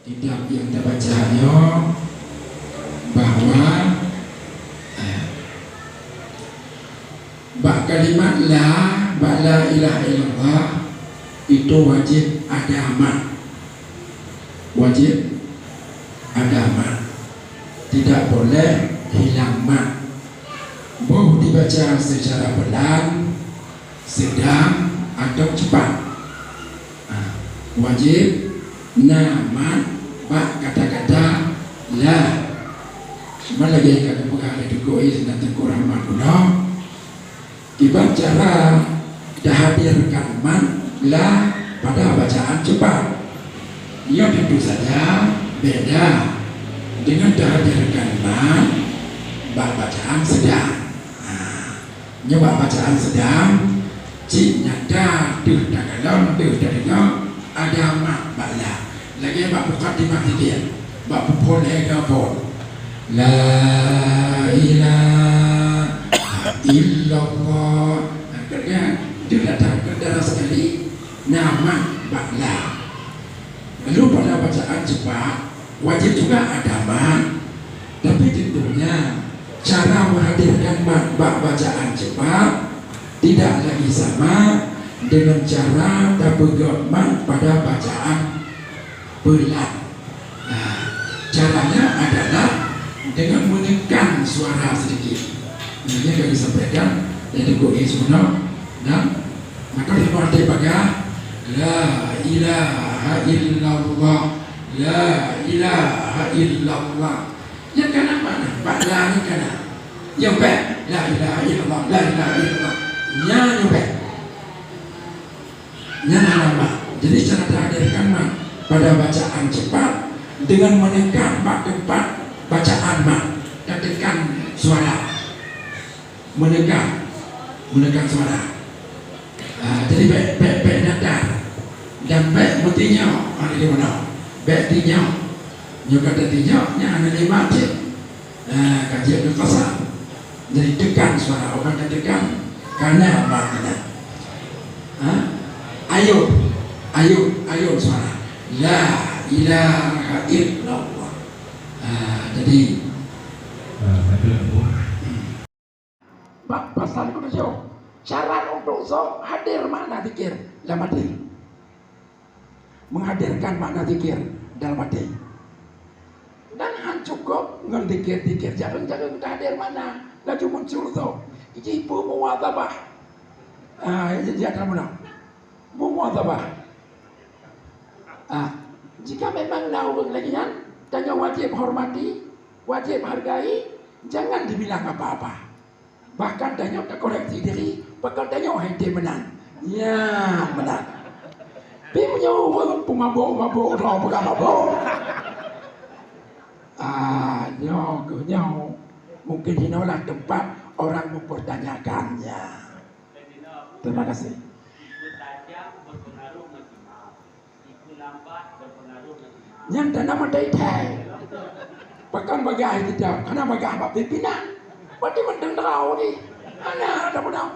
tidak yang terbacanya bahwa kalimat la ilaha illallah itu wajib ada amal, wajib ada amal, tidak boleh hilang mat. Mau dibaca secara pelan, sedang atau cepat. Wajib nama kata-kata la. Cuma lagi kata pengarah dukui dan kurang makna. Ibarat cara dihadirkan man la pada bacaan cepat. Ia tentu saja beda dengan dihadirkan man bacaan sedang. Nyoba bacaan sedang cik nyata tuh dalam tuh darinya ada mak bala lagi bak mukadimah dia bak boleh gabon la ilaha illallah akhirnya dia datang ke darah sekali nama bala. Lalu pada bacaan cepat wajib juga ada mak, tapi tentunya cara menghadirkan bacaan cepat tidak lagi sama dengan cara tabegat pada bacaan pelan. Caranya adalah dengan menekan suara sedikit. Ini yang kami sampaikan dari Goi Suno. Nah, maka diarti baga la ilaha illallah, la ilaha illallah. Yang kanan mana? Ba'la ni kanan. Yang baik la ilaha illallah, la ilaha illallah. Yang baik. Yang nama. Jadi cara dihadirkan pada bacaan cepat dengan menekan tempat bacaan dan tekan suara. Menekan suara. Jadi baik datar dan baik mutinya ada di mana? Baik tinya. Juga tadinya yang ada lima kajian kekasar. Jadi tekan suara orang yang tekan karena makna. Ayo suara la ilaha illallah. Jadi pasal itu syarat untuk hadir makna zikir dalam hati, menghadirkan makna zikir dalam hati. Dan cukup ngan dikir jangan hadir mana lagi muncul tu ibu muwadzabah jadi akan menang muwadzabah. Jika memang naung lagi kan tanya wajib hormati, wajib hargai, jangan dibilang apa-apa, bahkan tanya tak koreksi diri, bahkan tanya henti menang ya menang punya mabuk nyo mungkin inilah tempat orang mempertanyakannya. Terima kasih. Yang dana mandai thai bahkan bagai tidak karena bagai apa pimpinan berarti mendengar ni anak ada benar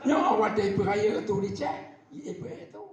yang awak dari beraya itu dicek itu